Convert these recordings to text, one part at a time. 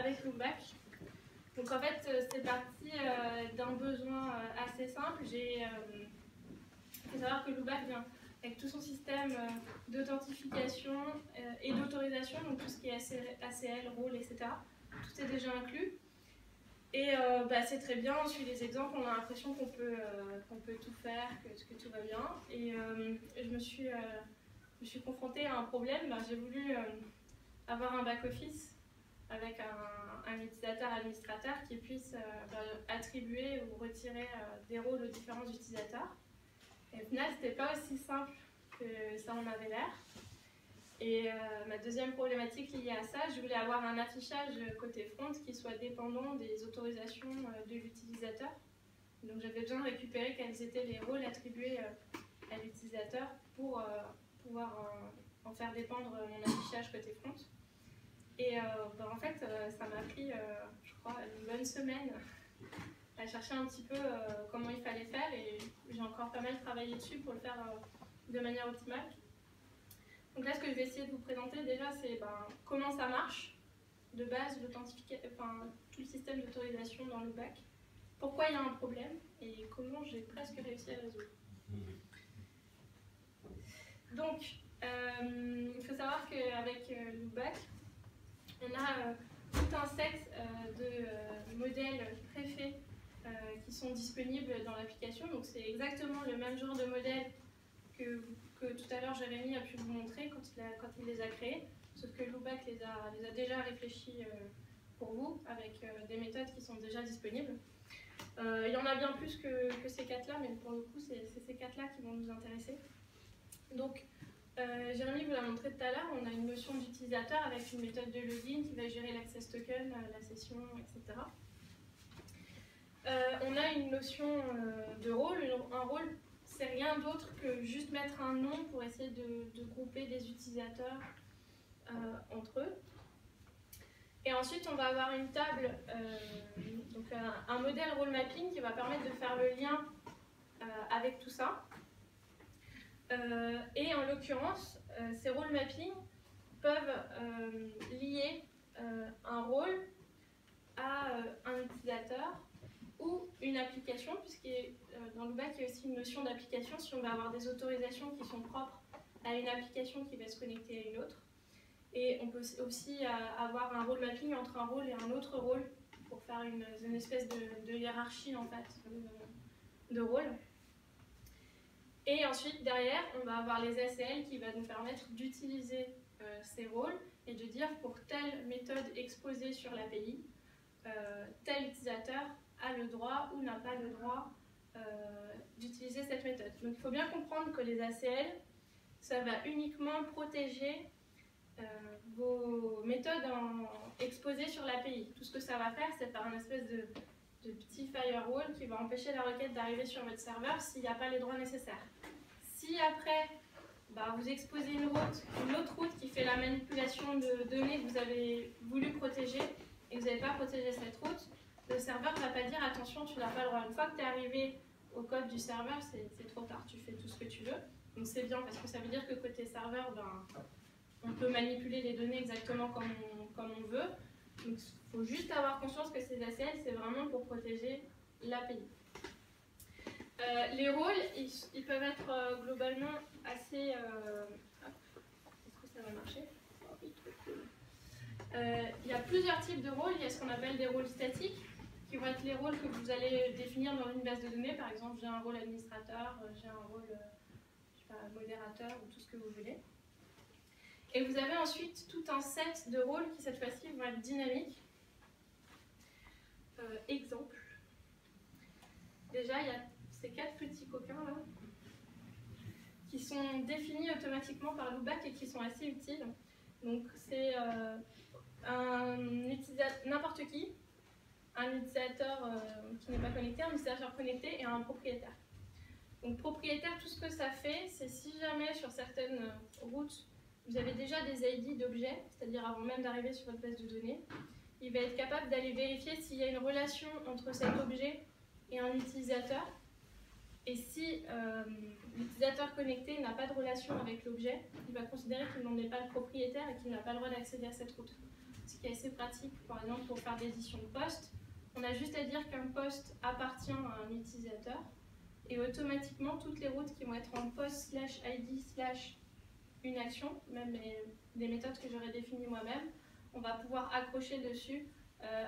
avec Loopback. Donc en fait, c'est parti d'un besoin assez simple. Il faut savoir que Loopback vient avec tout son système d'authentification et d'autorisation, donc tout ce qui est ACL, rôle, etc. Tout est déjà inclus. Et c'est très bien, on suit les exemples, on a l'impression qu'on peut tout faire, que tout va bien. Et je me suis confrontée à un problème. J'ai voulu avoir un back-office avec un utilisateur administrateur qui puisse attribuer ou retirer des rôles aux différents utilisateurs. Et au final, ce n'était pas aussi simple que ça en avait l'air. Et ma deuxième problématique liée à ça, je voulais avoir un affichage côté front qui soit dépendant des autorisations de l'utilisateur. Donc j'avais besoin de récupérer quels étaient les rôles attribués à l'utilisateur pour pouvoir en faire dépendre mon affichage côté front. Et en fait, ça m'a pris, je crois, une bonne semaine à chercher un petit peu comment il fallait faire, et j'ai encore pas mal travaillé dessus pour le faire de manière optimale. Donc là, ce que je vais essayer de vous présenter déjà, c'est comment ça marche de base, tout le système d'autorisation dans Loopback, pourquoi il y a un problème et comment j'ai presque réussi à le résoudre. Donc, il faut savoir qu'avec Loopback, on a tout un set de modèles préfaits qui sont disponibles dans l'application. Donc c'est exactement le même genre de modèle que tout à l'heure Jérémy a pu vous montrer quand il les a créés, sauf que Loopback les a déjà réfléchis pour vous avec des méthodes qui sont déjà disponibles. Il y en a bien plus que ces quatre-là, mais pour le coup c'est ces quatre-là qui vont nous intéresser. Donc Jérémy vous l'a montré tout à l'heure, on a une notion d'utilisateur avec une méthode de login qui va gérer l'access token, la session, etc. On a une notion de rôle. Un rôle, c'est rien d'autre que juste mettre un nom pour essayer de grouper des utilisateurs entre eux. Et ensuite, on va avoir une table, donc un modèle role mapping qui va permettre de faire le lien avec tout ça. Et en l'occurrence, ces role mapping peuvent lier un rôle à un utilisateur ou une application, puisque dans Loopback, il y a aussi une notion d'application. Si on va avoir des autorisations qui sont propres à une application qui va se connecter à une autre. Et on peut aussi avoir un role mapping entre un rôle et un autre rôle pour faire une espèce de hiérarchie en fait, de rôles. Et ensuite, derrière, on va avoir les ACL qui va nous permettre d'utiliser ces rôles et de dire pour telle méthode exposée sur l'API, tel utilisateur a le droit ou n'a pas le droit d'utiliser cette méthode. Donc il faut bien comprendre que les ACL, ça va uniquement protéger vos méthodes exposées sur l'API. Tout ce que ça va faire, c'est faire une espèce de petit firewall qui va empêcher la requête d'arriver sur votre serveur s'il n'y a pas les droits nécessaires. Si après, vous exposez une autre route qui fait la manipulation de données que vous avez voulu protéger et que vous n'avez pas protégé cette route, le serveur ne va pas dire attention, tu n'as pas le droit. Une fois que tu es arrivé au code du serveur, c'est trop tard, tu fais tout ce que tu veux. Donc c'est bien parce que ça veut dire que côté serveur, on peut manipuler les données exactement comme on veut. Donc il faut juste avoir conscience que ces ACL, c'est vraiment pour protéger l'API. Les rôles, ils peuvent être globalement assez... Est-ce que ça va marcher? Il y a plusieurs types de rôles. Il y a ce qu'on appelle des rôles statiques, qui vont être les rôles que vous allez définir dans une base de données. Par exemple, j'ai un rôle administrateur, j'ai un rôle modérateur ou tout ce que vous voulez. Et vous avez ensuite tout un set de rôles qui, cette fois-ci, vont être dynamiques. Exemple. Déjà, il y a ces quatre petits coquins là, qui sont définis automatiquement par Loopback et qui sont assez utiles. Donc, c'est n'importe qui, un utilisateur qui n'est pas connecté, un utilisateur connecté et un propriétaire. Donc, propriétaire, tout ce que ça fait, c'est si jamais sur certaines routes, vous avez déjà des ID d'objets, c'est-à-dire avant même d'arriver sur votre base de données, il va être capable d'aller vérifier s'il y a une relation entre cet objet et un utilisateur. Et si l'utilisateur connecté n'a pas de relation avec l'objet, il va considérer qu'il n'en est pas le propriétaire et qu'il n'a pas le droit d'accéder à cette route. ce qui est assez pratique, par exemple, pour faire des éditions de postes. On a juste à dire qu'un poste appartient à un utilisateur, et automatiquement, toutes les routes qui vont être en post/id/une action, même les méthodes que j'aurais définies moi-même, on va pouvoir accrocher dessus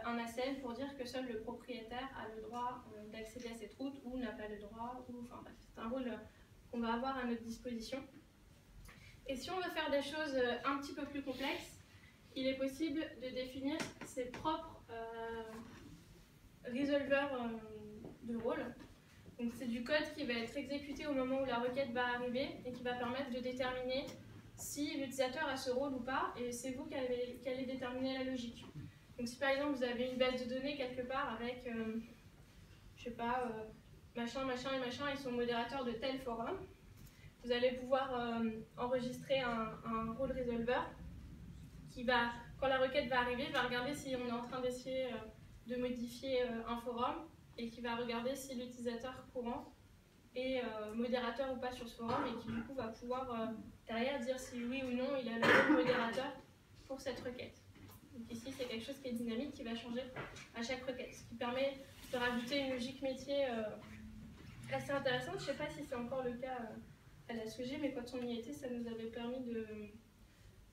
un ACL pour dire que seul le propriétaire a le droit d'accéder à cette route ou n'a pas le droit, ou enfin bref, c'est un rôle qu'on va avoir à notre disposition. Et si on veut faire des choses un petit peu plus complexes, il est possible de définir ses propres résolveurs de rôle. Donc c'est du code qui va être exécuté au moment où la requête va arriver et qui va permettre de déterminer si l'utilisateur a ce rôle ou pas, et c'est vous qui allez déterminer la logique. Donc si par exemple vous avez une base de données quelque part avec, je sais pas, machin, machin et machin, ils sont modérateurs de tel forum, vous allez pouvoir enregistrer un rôle résolveur qui va, quand la requête va arriver, va regarder si on est en train d'essayer de modifier un forum et qui va regarder si l'utilisateur courant est modérateur ou pas sur ce forum et qui du coup va pouvoir derrière dire si oui ou non il a le rôle modérateur pour cette requête. Donc ici c'est quelque chose qui est dynamique qui va changer à chaque requête, ce qui permet de rajouter une logique métier assez intéressante. Je ne sais pas si c'est encore le cas à la SOG, mais quand on y était, ça nous avait permis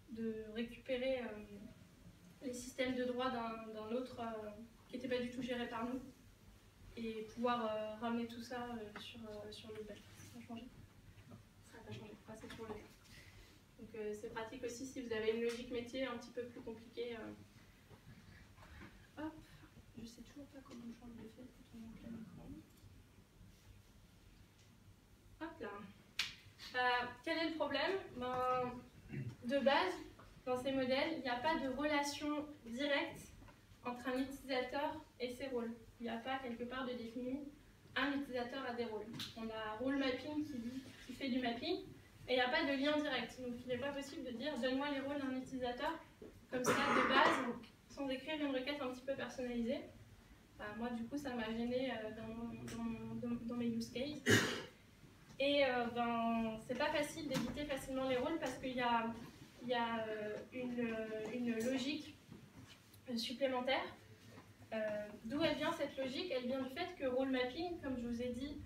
de récupérer les systèmes de droit d'un autre qui n'était pas du tout géré par nous et pouvoir ramener tout ça sur le web. Ça a changé? Ça n'a pas changé, enfin, c'est toujours le cas. Donc c'est pratique aussi si vous avez une logique métier un petit peu plus compliquée. Hop, je sais toujours pas comment on change d'effet quand on monte l'écran. Hop là. Quel est le problème? De base, dans ces modèles, il n'y a pas de relation directe entre un utilisateur et ses rôles. Il n'y a pas quelque part de défini un utilisateur a des rôles. On a role mapping qui fait du mapping et il n'y a pas de lien direct. Donc il n'est pas possible de dire donne-moi les rôles d'un utilisateur comme ça de base sans écrire une requête un petit peu personnalisée. Moi du coup ça m'a gêné dans mes use cases. Et c'est pas facile d'éditer facilement les rôles parce qu'il y a une logique supplémentaire. D'où elle vient cette logique? Elle vient du fait que role mapping, comme je vous ai dit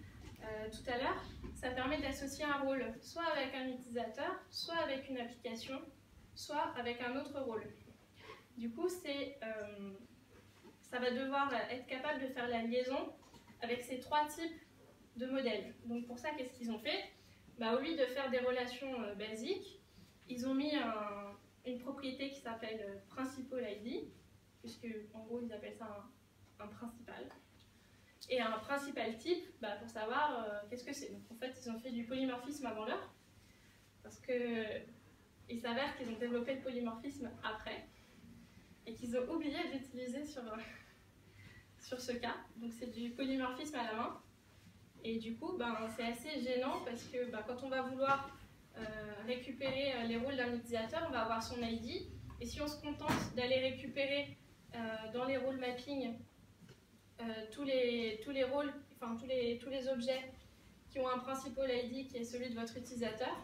tout à l'heure, ça permet d'associer un rôle soit avec un utilisateur, soit avec une application, soit avec un autre rôle. Du coup, ça va devoir être capable de faire la liaison avec ces trois types de modèles. Donc pour ça, qu'est-ce qu'ils ont fait? Au lieu de faire des relations basiques, ils ont mis une propriété qui s'appelle Principal ID, puisque en gros ils appellent ça un principal. Et un principal type, pour savoir qu'est-ce que c'est. Donc en fait ils ont fait du polymorphisme avant l'heure, parce qu'il s'avère qu'ils ont développé le polymorphisme après, et qu'ils ont oublié de l'utiliser sur ce cas. Donc c'est du polymorphisme à la main. Et du coup, c'est assez gênant parce que quand on va vouloir récupérer les rôles d'un utilisateur, on va avoir son ID. Et si on se contente d'aller récupérer dans les rôles mapping tous les rôles, enfin tous les objets qui ont un principal ID qui est celui de votre utilisateur,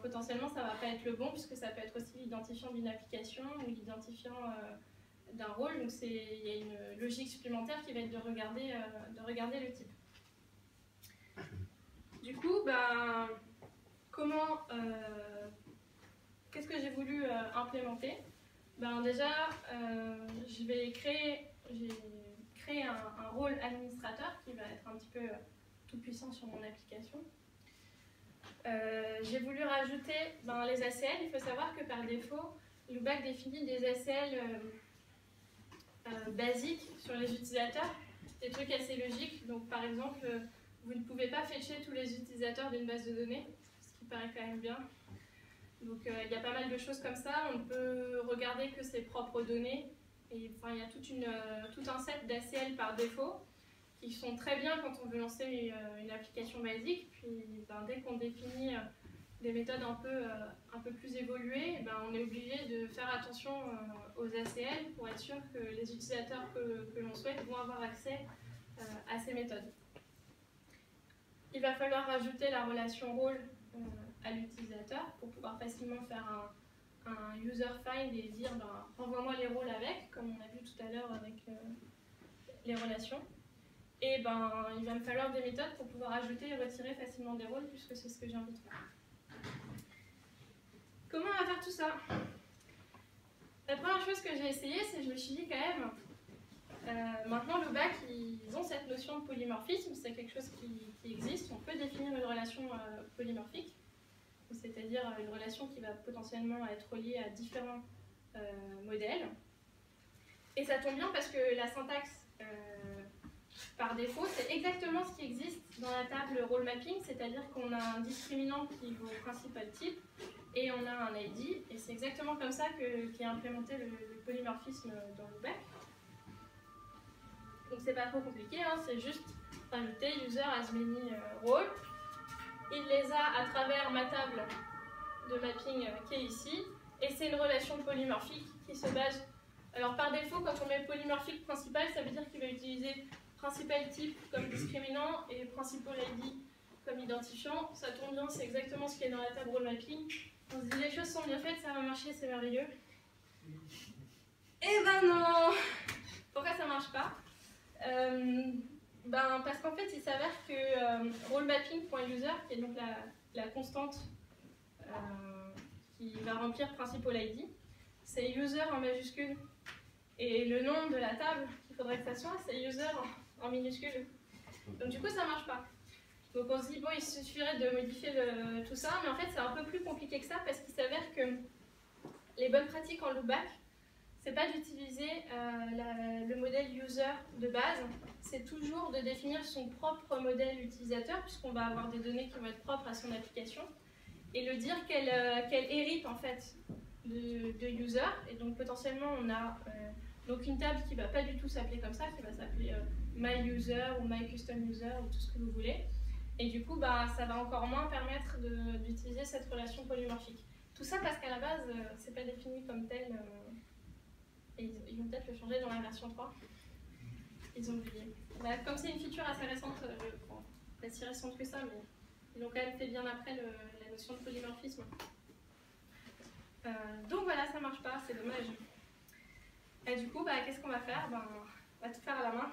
potentiellement ça ne va pas être le bon puisque ça peut être aussi l'identifiant d'une application ou l'identifiant d'un rôle. Donc il y a une logique supplémentaire qui va être de regarder le type. Du coup, qu'est-ce que j'ai voulu implémenter? Déjà, j'ai créé un rôle administrateur qui va être un petit peu tout puissant sur mon application. J'ai voulu rajouter les ACL. Il faut savoir que par défaut, Loopback définit des ACL basiques sur les utilisateurs, des trucs assez logiques. Donc par exemple, vous ne pouvez pas fetcher tous les utilisateurs d'une base de données, ce qui paraît quand même bien. Donc il y a pas mal de choses comme ça. On peut regarder que ses propres données. Et il y a tout un set d'ACL par défaut qui sont très bien quand on veut lancer une application basique. Puis dès qu'on définit des méthodes un peu plus évoluées, on est obligé de faire attention aux ACL pour être sûr que les utilisateurs que l'on souhaite vont avoir accès à ces méthodes. Il va falloir rajouter la relation rôle à l'utilisateur pour pouvoir facilement faire un user find et dire ben, renvoie-moi les rôles avec, comme on a vu tout à l'heure avec les relations. Et ben, il va me falloir des méthodes pour pouvoir ajouter et retirer facilement des rôles, puisque c'est ce que j'ai envie de faire. Comment on va faire tout ça? La première chose que j'ai essayé, c'est que je me suis dit quand même, maintenant le bac, ils ont cette notion de polymorphisme, c'est quelque chose qui existe, on peut définir une relation polymorphique, c'est-à-dire une relation qui va potentiellement être reliée à différents modèles. Et ça tombe bien parce que la syntaxe par défaut, c'est exactement ce qui existe dans la table role mapping, c'est-à-dire qu'on a un discriminant qui vaut principal type et on a un ID, et c'est exactement comme ça qu'est implémenté le polymorphisme dans le bac. Donc c'est pas trop compliqué, hein, c'est juste rajouter user as many role. Il les a à travers ma table de mapping qui est ici, et c'est une relation polymorphique qui se base. Alors par défaut, quand on met polymorphique principal, ça veut dire qu'il va utiliser principal type comme discriminant et principal ID comme identifiant. Ça tombe bien, c'est exactement ce qui est dans la table role mapping. On se dit les choses sont bien faites, ça va marcher, c'est merveilleux. Eh ben non! Pourquoi ça marche pas? Parce qu'en fait, il s'avère que rolemapping.user, qui est donc la constante qui va remplir principal ID, c'est user en majuscule. Et le nom de la table qu'il faudrait que ça soit, c'est user en minuscule. Donc du coup, ça marche pas. Donc on se dit, bon, il suffirait de modifier tout ça, mais en fait, c'est un peu plus compliqué que ça, parce qu'il s'avère que les bonnes pratiques en loopback, c'est pas d'utiliser le modèle user de base, c'est toujours de définir son propre modèle utilisateur, puisqu'on va avoir des données qui vont être propres à son application, et le dire qu'elle hérite en fait de user, et donc potentiellement on a donc une table qui ne va pas du tout s'appeler comme ça, qui va s'appeler my user ou my custom user ou tout ce que vous voulez, et du coup ça va encore moins permettre d'utiliser cette relation polymorphique. Tout ça parce qu'à la base c'est pas défini comme tel. Et ils vont peut-être le changer dans la version 3. Ils ont oublié. Comme c'est une feature assez récente, pas si récente que ça, mais ils l'ont quand même fait bien après la notion de polymorphisme. Donc voilà, ça marche pas, c'est dommage. Et du coup, qu'est-ce qu'on va faire? On va tout faire à la main.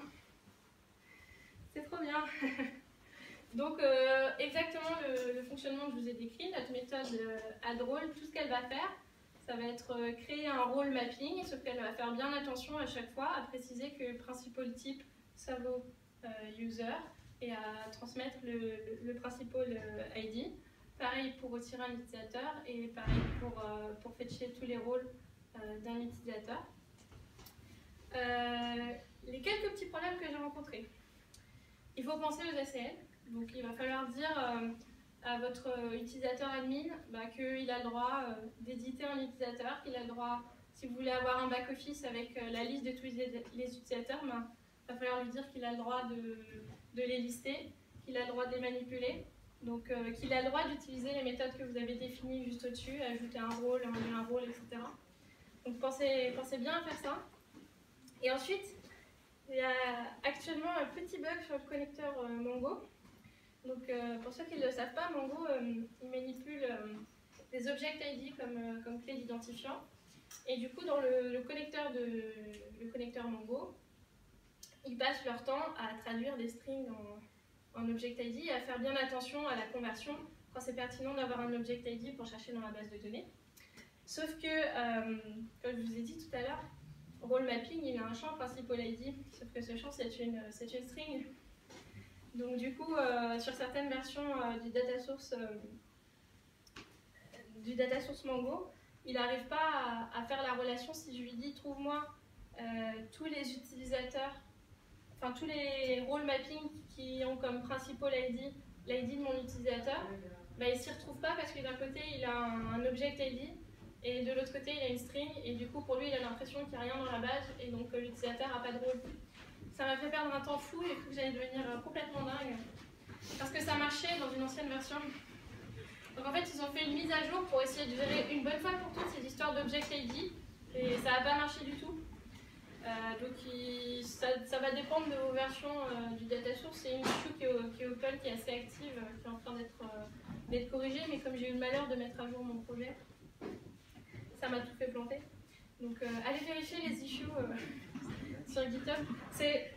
C'est trop bien. Donc exactement le fonctionnement que je vous ai décrit, notre méthode add-role, tout ce qu'elle va faire, ça va être créer un role mapping, sauf qu'elle va faire bien attention à chaque fois à préciser que principal type, ça vaut user, et à transmettre le principal ID. Pareil pour retirer un utilisateur, et pareil pour fetcher tous les rôles d'un utilisateur. Les quelques petits problèmes que j'ai rencontrés. Il faut penser aux ACL, donc il va falloir dire à votre utilisateur admin qu'il a le droit d'éditer un utilisateur, qu'il a le droit, si vous voulez avoir un back-office avec la liste de tous les utilisateurs, il va falloir lui dire qu'il a le droit de les lister, qu'il a le droit de les manipuler, donc qu'il a le droit d'utiliser les méthodes que vous avez définies juste au-dessus, ajouter un rôle, enlever un rôle, etc. Donc pensez bien à faire ça. Et ensuite, il y a actuellement un petit bug sur le connecteur Mongo. Donc, pour ceux qui ne le savent pas, Mongo il manipule des object ID comme clé d'identifiant. Et du coup, dans le connecteur Mongo, ils passent leur temps à traduire des strings en object ID et à faire bien attention à la conversion quand c'est pertinent d'avoir un object ID pour chercher dans la base de données. Sauf que, comme je vous ai dit tout à l'heure, role mapping, il a un champ principal ID, sauf que ce champ, c'est une string. Donc du coup, sur certaines versions du data source Mongo, il n'arrive pas à faire la relation si je lui dis trouve-moi tous les utilisateurs, enfin tous les role mapping qui ont comme principal ID l'ID de mon utilisateur, il ne s'y retrouve pas parce que d'un côté il a un object ID et de l'autre côté il a une string, et du coup pour lui il a l'impression qu'il n'y a rien dans la base et donc l'utilisateur n'a pas de rôle. Ça m'a fait perdre un temps fou, et que j'allais devenir complètement dingue. Parce que ça marchait dans une ancienne version. Donc en fait, ils ont fait une mise à jour pour essayer de gérer une bonne fois pour toutes ces histoires d'object ID. Et ça n'a pas marché du tout. Donc ça va dépendre de vos versions du data source. C'est une issue qui est open, qui est assez active, qui est en train d'être corrigée. Mais comme j'ai eu le malheur de mettre à jour mon projet, ça m'a tout fait planter. Donc allez vérifier les issues sur GitHub. C'est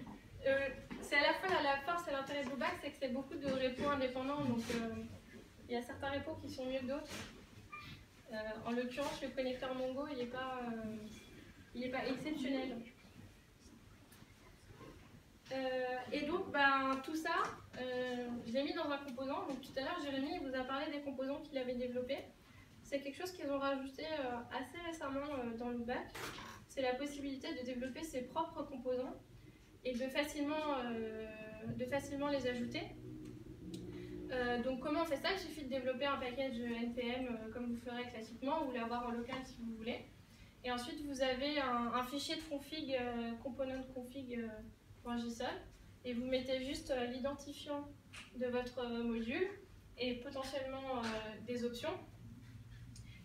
à la fois la force et l'intérêt de Blueback, c'est que c'est beaucoup de repos indépendants, donc il y a certains repos qui sont mieux que d'autres. En l'occurrence, le connecteur Mongo, il n'est pas exceptionnel. Et donc, tout ça, je l'ai mis dans un composant. Donc tout à l'heure, Jérémy vous a parlé des composants qu'il avait développés. C'est quelque chose qu'ils ont rajouté assez récemment dans Loopback. C'est la possibilité de développer ses propres composants et de facilement les ajouter. Donc comment on fait ça? Il suffit de développer un package NPM comme vous ferez classiquement ou l'avoir en local si vous voulez. Et ensuite vous avez un fichier de config, component config.json, et vous mettez juste l'identifiant de votre module et potentiellement des options.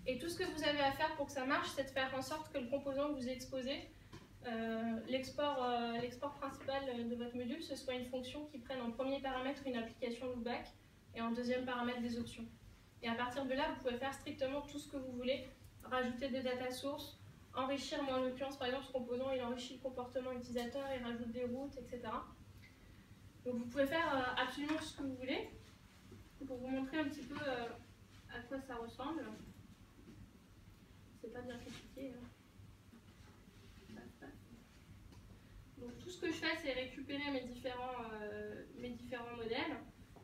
Et tout ce que vous avez à faire pour que ça marche, c'est de faire en sorte que le composant que vous exposez, l'export principal de votre module, ce soit une fonction qui prenne en premier paramètre une application Loopback et en deuxième paramètre des options. Et à partir de là, vous pouvez faire strictement tout ce que vous voulez, rajouter des data sources, enrichir, moi en l'occurrence par exemple ce composant il enrichit le comportement utilisateur, il rajoute des routes, etc. Donc vous pouvez faire absolument ce que vous voulez. Pour vous montrer un petit peu à quoi ça ressemble. C'est pas bien compliqué. Donc tout ce que je fais, c'est récupérer mes différents modèles.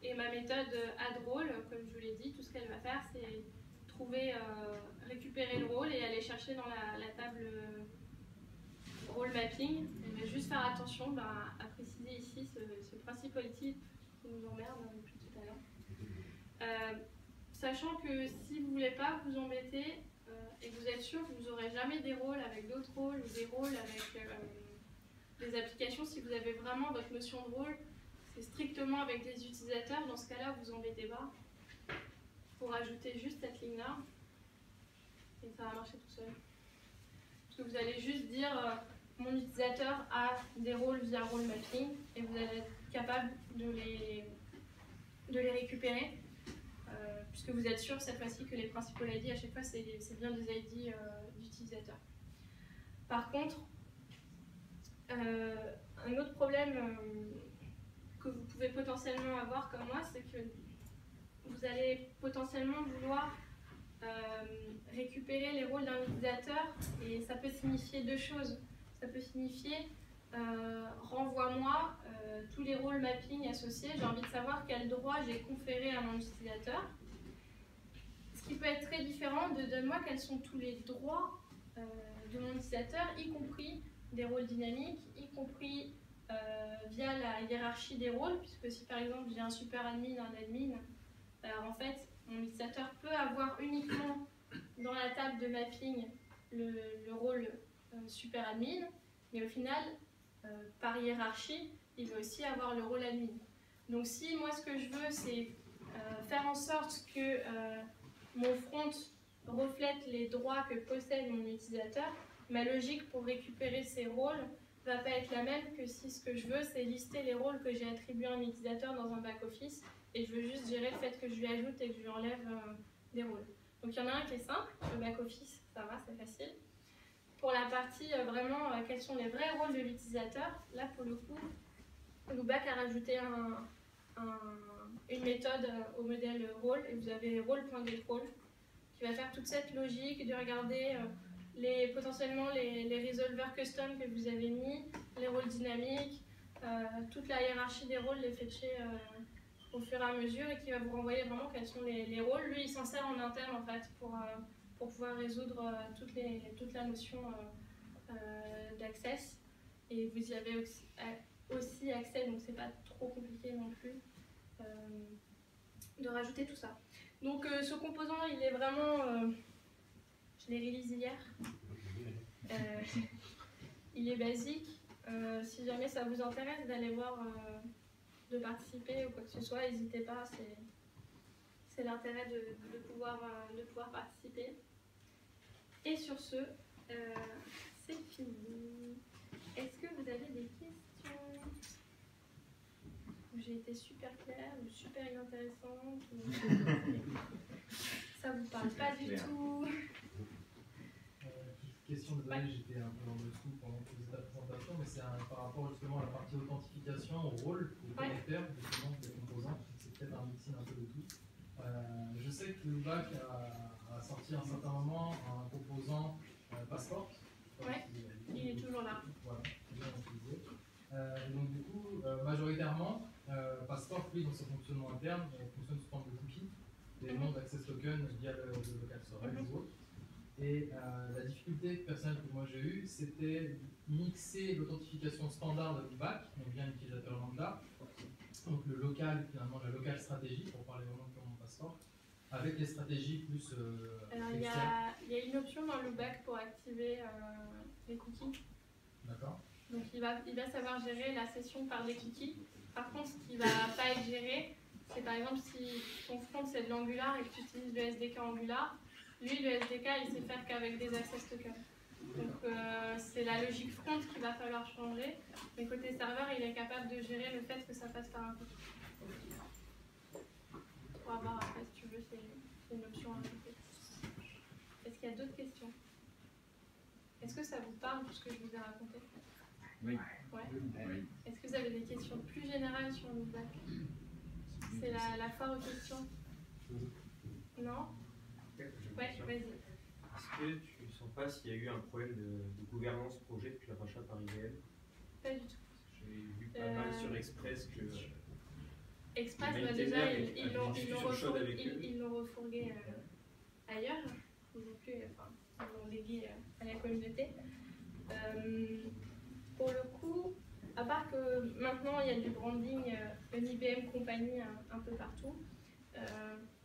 Et ma méthode addRole, comme je vous l'ai dit, tout ce qu'elle va faire, c'est récupérer le rôle et aller chercher dans la table role mapping. On va juste faire attention à préciser ici ce principe politique qui nous emmerde depuis tout à l'heure. Sachant que si vous ne voulez pas vous embêter et que vous êtes sûr que vous n'aurez jamais des rôles avec d'autres rôles ou des rôles avec des applications, si vous avez vraiment votre notion de rôle, c'est strictement avec des utilisateurs, dans ce cas-là, vous embêtez pas. Pour ajouter juste cette ligne-là, et ça va marcher tout seul. Parce que vous allez juste dire mon utilisateur a des rôles via role mapping, et vous allez être capable de les récupérer, puisque vous êtes sûr cette fois-ci que les principaux ID, à chaque fois, c'est bien des ID d'utilisateurs. Par contre, un autre problème que vous pouvez potentiellement avoir comme moi, c'est que vous allez potentiellement vouloir récupérer les rôles d'un utilisateur, et ça peut signifier deux choses. Ça peut signifier renvoie-moi tous les rôles mapping associés, j'ai envie de savoir quel droit j'ai conféré à mon utilisateur. Ce qui peut être très différent de donne-moi quels sont tous les droits de mon utilisateur, y compris des rôles dynamiques, y compris via la hiérarchie des rôles, puisque si par exemple j'ai un super admin, un admin, en fait mon utilisateur peut avoir uniquement dans la table de mapping le rôle super admin, mais au final par hiérarchie il va aussi avoir le rôle admin. Donc si moi ce que je veux c'est faire en sorte que mon front reflète les droits que possède mon utilisateur, ma logique pour récupérer ces rôles va pas être la même que si ce que je veux c'est lister les rôles que j'ai attribués à un utilisateur dans un back-office et je veux juste gérer le fait que je lui ajoute et que je lui enlève des rôles. Donc il y en a un qui est simple, le back-office, ça va, c'est facile. Pour la partie vraiment quels sont les vrais rôles de l'utilisateur, là pour le coup, Loopback a rajouté une méthode au modèle rôle et vous avez rôle.getRole qui va faire toute cette logique de regarder potentiellement les resolvers custom que vous avez mis, les rôles dynamiques, toute la hiérarchie des rôles, les fetcher au fur et à mesure et qui va vous renvoyer vraiment quels sont les rôles. Lui, il s'en sert en interne en fait pour pouvoir résoudre toute la notion d'access. Et vous y avez aussi accès, donc c'est pas trop compliqué non plus de rajouter tout ça. Donc ce composant, il est vraiment... je l'ai release hier. Il est basique. Si jamais ça vous intéresse d'aller voir, de participer ou quoi que ce soit, n'hésitez pas. C'est l'intérêt de pouvoir participer. Et sur ce, c'est fini. Est-ce que vous avez des questions? J'ai été super claire ou super inintéressante ou... Ça vous parle pas du tout? question, désolé, j'étais un peu dans le flou pendant que vous étiez à la présentation, mais c'est par rapport justement à la partie authentification, au rôle, au connecteur, justement, des composants. C'est peut-être un mixing un peu de tout. Je sais que Lubac a sorti à un certain moment un composant Passport. Oui, il est toujours là. Voilà, bien utilisé. Donc du coup, majoritairement, Passport, lui, dans son fonctionnement interne, fonctionne sous forme de cookies, des noms d'access token via le local storage ou autre. Et la difficulté personnelle que moi j'ai eue, c'était mixer l'authentification standard de Lubac, donc bien l'utilisateur lambda, donc le local, finalement la local stratégie, pour parler vraiment de mon Passport, avec les stratégies plus alors, il y a une option dans Lubac pour activer les cookies. D'accord. Donc il va savoir gérer la session par des cookies. Par contre, ce qui ne va pas être géré, c'est par exemple si ton front c'est de l'Angular et que tu utilises le SDK Angular, lui le SDK il sait faire qu'avec des access tokens. Donc c'est la logique front qu'il va falloir changer, mais côté serveur il est capable de gérer le fait que ça passe par un cookie. On va voir après si tu veux, c'est une option à ajouter. Est-ce qu'il y a d'autres questions? Est-ce que ça vous parle tout ce que je vous ai raconté? Oui. Ouais. Oui. Est-ce que vous avez des questions plus générales sur le bac? C'est la foire aux questions. Non? Ouais, vas-y. Est-ce que tu ne sens pas s'il y a eu un problème de gouvernance projet depuis le rachat par IBM? Pas du tout. J'ai vu pas mal sur Express que... Express, bah déjà, ils l'ont refourgué ailleurs. Ils l'ont légué à la communauté. Pour le coup, à part que maintenant il y a du branding, une IBM compagnie un peu partout,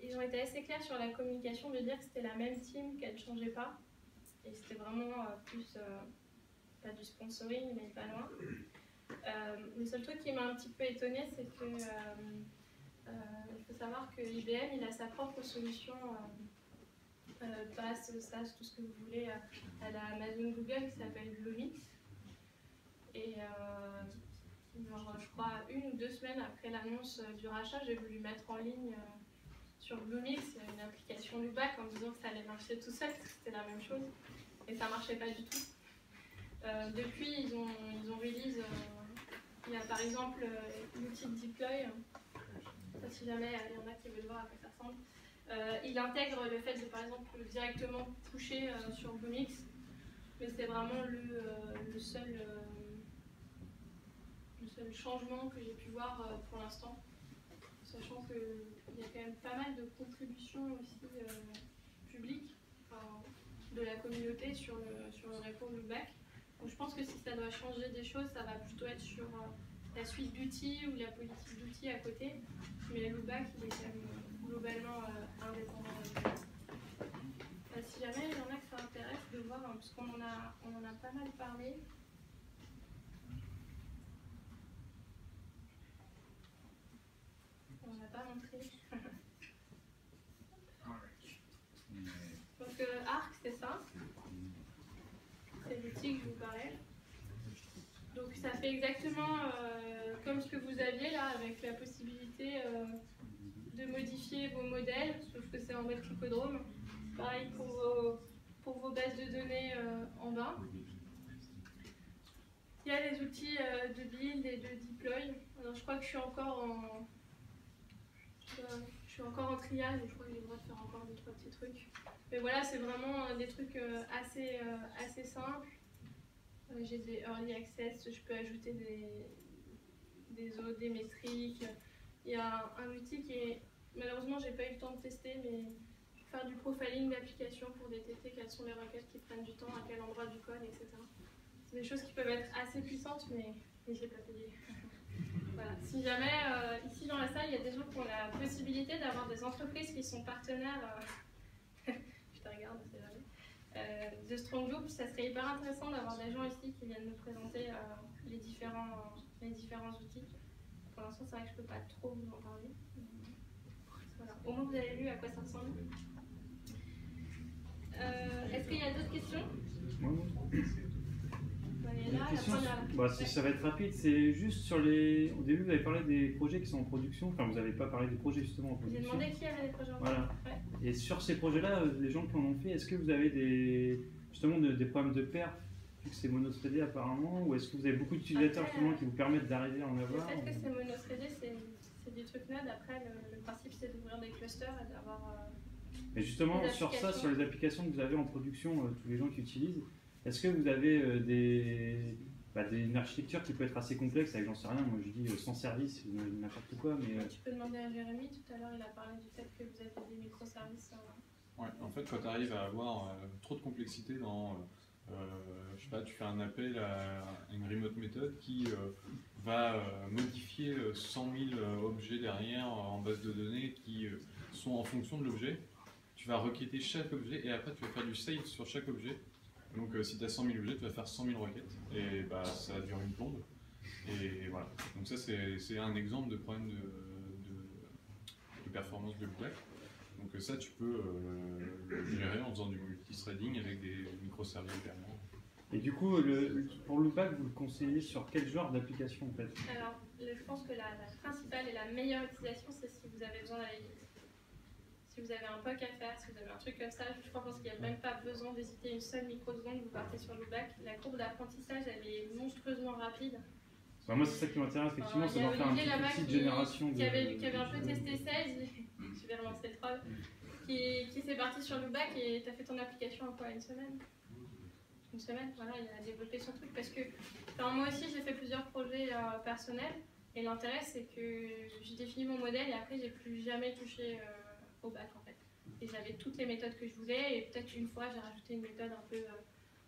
ils ont été assez clairs sur la communication de dire que c'était la même team, qu'elle ne changeait pas. Et c'était vraiment plus, pas du sponsoring, mais pas loin. Le seul truc qui m'a un petit peu étonnée, c'est que il faut savoir que IBM il a sa propre solution PaaS, SaaS, tout ce que vous voulez, à la Amazon Google qui s'appelle Bluemix. Et genre, je crois 1 ou 2 semaines après l'annonce du rachat, j'ai voulu mettre en ligne sur Bluemix une application du bac en me disant que ça allait marcher tout seul, parce que c'était la même chose. Et ça marchait pas du tout. Depuis, ils ont release. Il y a par exemple l'outil de deploy. Si jamais il y en a qui veulent voir à quoi ça ressemble. Il intègre le fait de par exemple directement pusher sur Bluemix, mais c'est vraiment le seul changement que j'ai pu voir pour l'instant, sachant qu'il y a quand même pas mal de contributions aussi publiques de la communauté sur le repo Lubac. Donc je pense que si ça doit changer des choses, ça va plutôt être sur la suite d'outils ou la politique d'outils à côté, mais Lubac il est quand même globalement indépendant. Si jamais il y en a que ça intéresse de voir, hein, parce qu'on en a pas mal parlé. On n'a pas montré. Donc Arc, c'est ça. C'est l'outil que je vous parlais. Donc ça fait exactement comme ce que vous aviez là, avec la possibilité de modifier vos modèles, sauf que c'est en mode Clicodrome. Pareil pour vos bases de données en bas. Il y a les outils de build et de deploy. Alors je crois que je suis encore en trial, donc je crois que j'ai le droit de faire encore 2-3 petits trucs. Mais voilà, c'est vraiment des trucs assez simples. J'ai des early access, je peux ajouter des métriques. Il y a un outil qui est, malheureusement j'ai pas eu le temps de tester, mais faire du profiling d'application pour détecter quelles sont les requêtes qui prennent du temps, à quel endroit du code, etc. C'est des choses qui peuvent être assez puissantes, mais je n'ai pas payé. Voilà. Si jamais, ici dans la salle, il y a des gens qui ont la possibilité d'avoir des entreprises qui sont partenaires, je te regarde, c'est jamais, de Strong Group, ça serait hyper intéressant d'avoir des gens ici qui viennent nous présenter les différents outils. Pour l'instant, c'est vrai que je ne peux pas trop vous en parler. Voilà. Au moins, vous avez vu à quoi ça ressemble. Est-ce qu'il y a d'autres questions? Ça va être rapide, c'est juste sur les... Au début, vous avez parlé des projets qui sont en production, enfin, vous n'avez pas parlé des projets justement en production. J'ai demandé qui avait des projets en production. Voilà. Ouais. Et sur ces projets-là, les gens qui en ont fait, est-ce que vous avez justement des problèmes de perf, vu que c'est monothreadé apparemment, ou est-ce que vous avez beaucoup d'utilisateurs Après, justement qui vous permettent d'arriver à en Le avoir fait que c'est monothreadé, c'est du truc Node. Après, le principe, c'est d'ouvrir des clusters et d'avoir. Mais justement, des sur ça, applications. sur les applications que vous avez en production, tous les gens qui utilisent, est-ce que vous avez une architecture qui peut être assez complexe avec, j'en sais rien, moi je dis sans service, n'importe quoi, mais... Tu peux demander à Jérémy, tout à l'heure il a parlé du fait que vous avez des microservices. Ouais, en fait, quand tu arrives à avoir trop de complexité dans, je sais pas, tu fais un appel à une remote méthode qui va modifier 100 000 objets derrière en base de données qui sont en fonction de l'objet. Tu vas requêter chaque objet et après tu vas faire du save sur chaque objet. Donc si tu as 100 000 objets, tu vas faire 100 000 requêtes et bah, ça dure une plombe. Et voilà. Donc ça c'est un exemple de problème de performance de loopback. Donc ça tu peux le gérer en faisant du multithreading avec des microservices derrière. Et du coup, pour loopback, vous le conseillez sur quel genre d'application en fait? Alors, je pense que la principale et la meilleure utilisation, c'est si vous avez besoin d'aller vite. Si vous avez un POC à faire, si vous avez un truc comme ça, je pense qu'il n'y a même pas besoin d'hésiter une seule microseconde, vous partez sur loopback. La courbe d'apprentissage, elle est monstrueusement rapide. Bah, moi, c'est ça qui m'intéresse, effectivement, c'est d'en faire une petite génération. Qui avait un peu testé Sage, je vais relancer le troll, qui s'est parti sur loopback et tu as fait ton application en quoi, une semaine? Une semaine, voilà, il a développé son truc parce que moi aussi j'ai fait plusieurs projets personnels et l'intérêt c'est que j'ai défini mon modèle et après j'ai plus jamais touché au bac en fait. Et j'avais toutes les méthodes que je voulais et peut-être une fois j'ai rajouté une méthode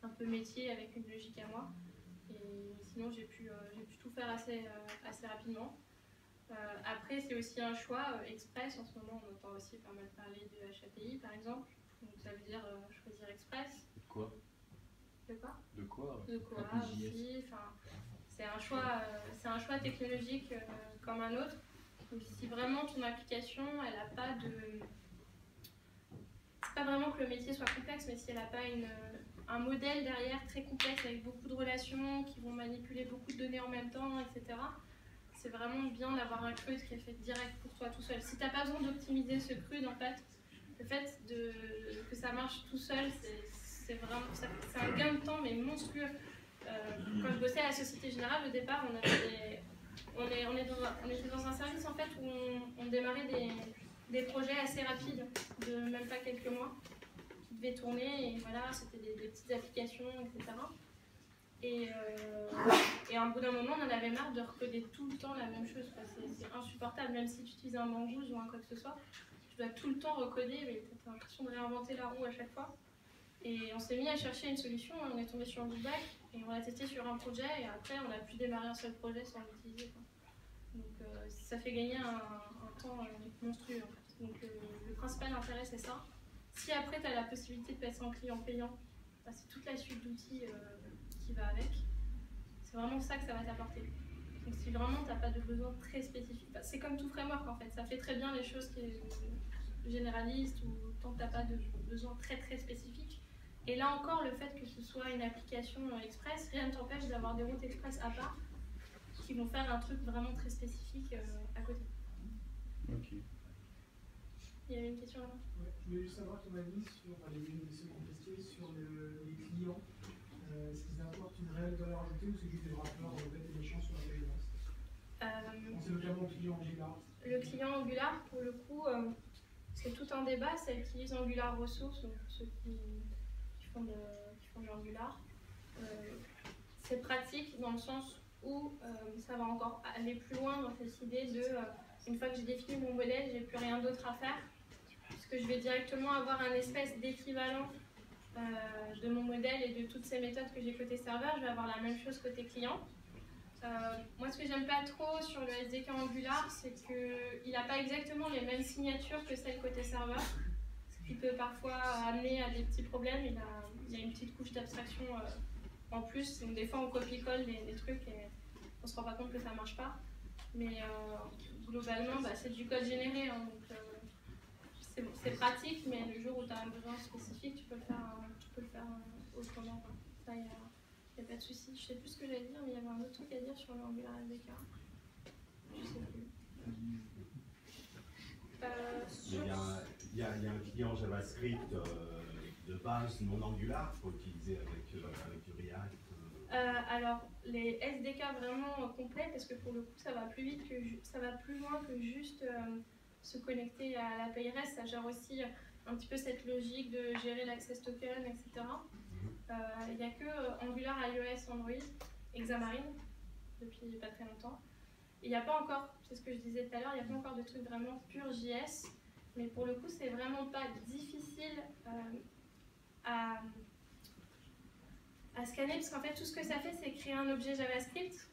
un peu métier avec une logique à moi. Et sinon j'ai pu tout faire assez rapidement. Après c'est aussi un choix Express, en ce moment on entend aussi pas mal parler de HAPI par exemple. Donc ça veut dire choisir Express. Quoi? De quoi? De quoi? De quoi aussi. Enfin, c'est un choix technologique comme un autre. Donc si vraiment ton application, elle n'a pas de... C'est pas vraiment que le métier soit complexe, mais si elle n'a pas un modèle derrière très complexe avec beaucoup de relations qui vont manipuler beaucoup de données en même temps, etc. C'est vraiment bien d'avoir un CRUD qui est fait direct pour toi tout seul. Si tu n'as pas besoin d'optimiser ce CRUD, en fait, le fait que ça marche tout seul, c'est un gain de temps mais monstrueux. Quand je bossais à la Société Générale, au départ, on était dans un service en fait où on démarrait des projets assez rapides, de même pas quelques mois, qui devaient tourner, et voilà, c'était des petites applications, etc. Et à un bout d'un moment, on en avait marre de recoder tout le temps la même chose. C'est insupportable, même si tu utilises un Mongoose ou un quoi que ce soit, tu dois tout le temps recoder, mais tu as l'impression de réinventer la roue à chaque fois. Et on s'est mis à chercher une solution, on est tombé sur loopback et on l'a testé sur un projet et après on a pu démarrer un seul projet sans l'utiliser. Donc ça fait gagner un temps monstrueux en fait. Donc le principal intérêt c'est ça. Si après tu as la possibilité de passer en client payant, bah, c'est toute la suite d'outils qui va avec. C'est vraiment ça que ça va t'apporter. Donc si vraiment tu n'as pas de besoin très spécifique, bah, c'est comme tout framework en fait, ça fait très bien les choses qui est généraliste ou tant que tu n'as pas de besoin très très spécifique. Et là encore, le fait que ce soit une application express, rien ne t'empêche d'avoir des routes express à part qui vont faire un truc vraiment très spécifique à côté. Ok. Il y avait une question là? Ouais, je voulais juste savoir ton avis sur sur les clients. Est-ce qu'ils apportent une réelle valeur ajoutée ou c'est juste des wrappeurs bêtes et méchants sur la page? C'est notamment le client Angular. Le client Angular, pour le coup, c'est tout un débat. Ça utilise Angular Ressources, donc ceux qui font du Angular. C'est pratique dans le sens où ça va encore aller plus loin dans cette idée de une fois que j'ai défini mon modèle, j'ai plus rien d'autre à faire, puisque je vais directement avoir un espèce d'équivalent de mon modèle et de toutes ces méthodes que j'ai côté serveur. Je vais avoir la même chose côté client. Moi, ce que j'aime pas trop sur le SDK Angular, c'est qu'il n'a pas exactement les mêmes signatures que celles côté serveur, ce qui peut parfois amener à des petits problèmes. Il y a une petite couche d'abstraction en plus, donc des fois on copie-colle des trucs et on se rend pas compte que ça marche pas. Mais globalement, bah, c'est du code généré, hein, donc c'est pratique, mais le jour où tu as un besoin spécifique, tu peux le faire autrement. Ça, il n'y a pas de souci. Je sais plus ce que j'allais dire, mais il y avait un autre truc à dire sur le Angular SDK. Je sais plus. Il y a un client JavaScript de base non Angular pour utiliser avec du React? Alors, les SDK vraiment complets, parce que pour le coup, ça va plus vite, ça va plus loin que juste se connecter à l'API REST. Ça gère aussi un petit peu cette logique de gérer l'access token, etc. Il n'y a que Angular, iOS, Android, Xamarin, depuis pas très longtemps. Il n'y a pas encore, c'est ce que je disais tout à l'heure, il n'y a pas encore de trucs vraiment pur JS, mais pour le coup, c'est vraiment pas difficile à scanner, parce qu'en fait, tout ce que ça fait, c'est créer un objet JavaScript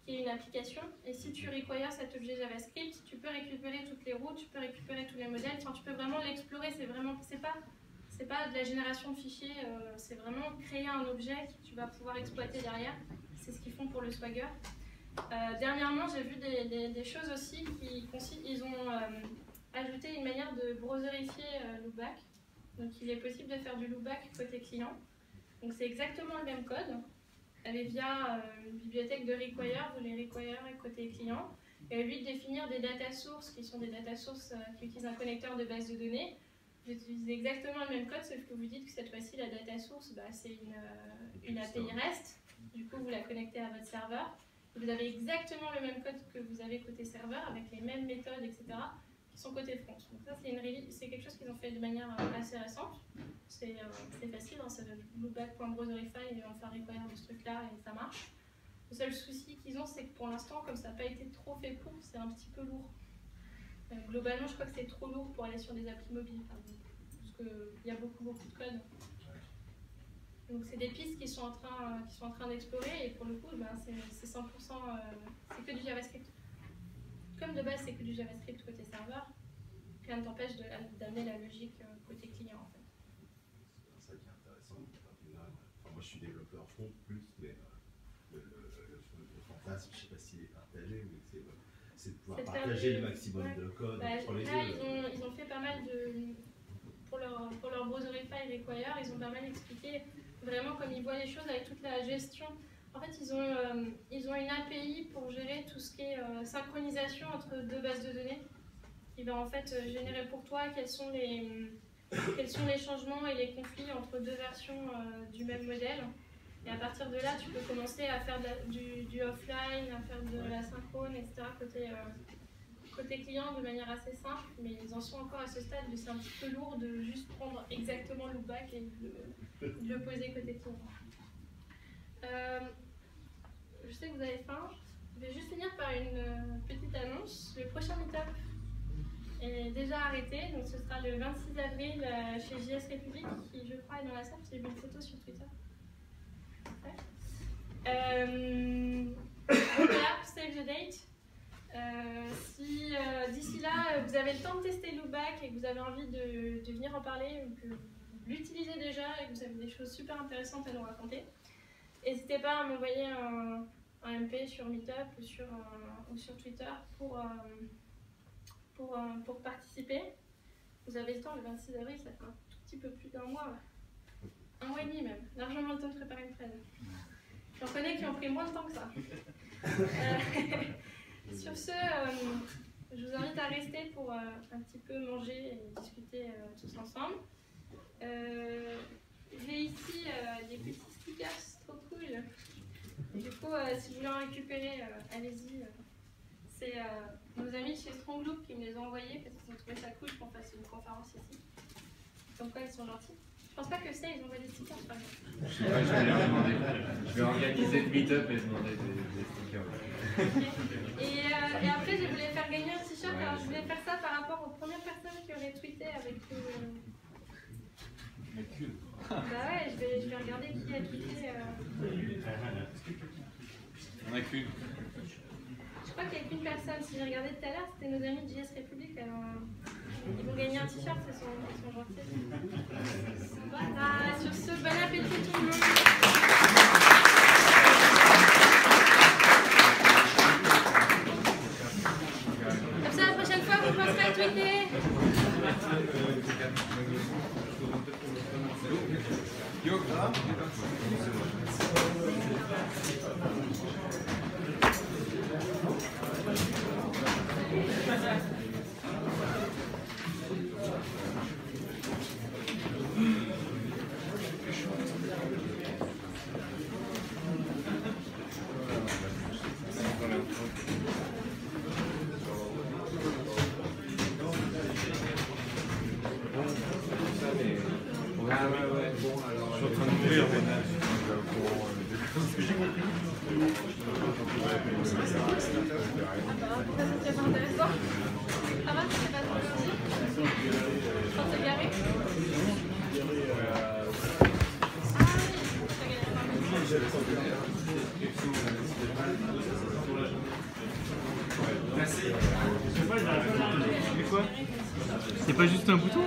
qui est une application, et si tu requires cet objet JavaScript, tu peux récupérer toutes les routes, tu peux récupérer tous les modèles, enfin, tu peux vraiment l'explorer, c'est pas de la génération de fichiers, c'est vraiment créer un objet que tu vas pouvoir exploiter derrière, c'est ce qu'ils font pour le Swagger. Dernièrement, j'ai vu des choses aussi ils ont ajouté une manière de browserifier loopback, donc il est possible de faire du loopback côté client. Donc c'est exactement le même code, elle est via une bibliothèque de require, vous les require côté client, et lui définir des data sources qui sont des data sources qui utilisent un connecteur de base de données. Vous utilisez exactement le même code, sauf que vous dites que cette fois-ci la data source, c'est une API REST, du coup vous la connectez à votre serveur. Vous avez exactement le même code que vous avez côté serveur, avec les mêmes méthodes, etc., qui sont côté front. Donc ça, c'est quelque chose qu'ils ont fait de manière assez récente. C'est facile, hein, c'est loopback.browserify, et on fait un require de ce truc-là, et ça marche. Le seul souci qu'ils ont, c'est que pour l'instant, comme ça n'a pas été trop fait pour, c'est un petit peu lourd. Globalement, je crois que c'est trop lourd pour aller sur des applis mobiles, parce qu'il y a beaucoup de code. Donc c'est des pistes qui sont en train d'explorer, et pour le coup, c'est 100%, c'est que du JavaScript. Comme de base, c'est que du JavaScript côté serveur, rien ne t'empêche d'amener la logique côté client en fait. C'est ça qui est intéressant. Enfin, moi je suis développeur front plus, mais le fantasme, je ne sais pas s'il est partagé, mais c'est de pouvoir partager le maximum de code entre les deux. Ils ont fait pas mal de... Pour leur browserify require, ils ont pas mal expliqué vraiment comme ils voient les choses avec toute la gestion. En fait, ils ont une API pour gérer tout ce qui est synchronisation entre deux bases de données. Qui va en fait générer pour toi quels sont les changements et les conflits entre deux versions du même modèle. Et à partir de là, tu peux commencer à faire du offline, à faire de la synchrone, etc. Côté client de manière assez simple, mais ils en sont encore à ce stade où c'est un petit peu lourd de juste prendre exactement le loopback et de le poser côté client. Je sais que vous avez faim, je vais juste finir par une petite annonce. Le prochain meet-up est déjà arrêté, donc ce sera le 26 avril chez JS République, qui je crois est dans la salle, j'ai vu une photo sur Twitter. Ouais. Voilà, save the date. Si d'ici là vous avez le temps de tester Loopback et que vous avez envie de venir en parler ou que vous l'utilisez déjà et que vous avez des choses super intéressantes à nous raconter, n'hésitez pas à m'envoyer un MP sur Meetup ou sur Twitter pour participer. Vous avez le temps, le 26 avril, ça fait un tout petit peu plus d'un mois, un mois et demi même, largement le temps de préparer une presse. J'en connais qui ont pris moins de temps que ça. Sur ce, je vous invite à rester pour un petit peu manger et discuter tous ensemble. J'ai ici des petits stickers trop cool. Du coup, si vous voulez en récupérer, allez-y. C'est nos amis chez Strong Loop qui me les ont envoyés parce qu'ils ont trouvé ça cool qu'on fasse une conférence ici. Comme quoi, ils sont gentils. Je pense pas que c'est, ils envoient des stickers, par exemple. Je sais pas, je vais leur demander. Je vais organiser le meet-up et demander des stickers. Okay. Et après, je voulais faire gagner un t-shirt. Alors, je voulais faire ça par rapport aux premières personnes qui auraient tweeté avec Bah ouais, je vais regarder qui a tweeté. On a qu'une. Je crois qu'il n'y a qu'une personne. Si j'ai regardé tout à l'heure, c'était nos amis de JS République. Alors, ils vont gagner un t-shirt, ils sont gentils. Voilà, sur ce, bon appétit tout le monde. Comme ça, la prochaine fois, vous penserez à tweeter. ouais. Bon, alors, je suis en train de mourir, ce que j'ai compris. Ça, c'est intéressant. Ça va, c'est pas trop ici. Quand t'es garé. C'est pas juste un bouton?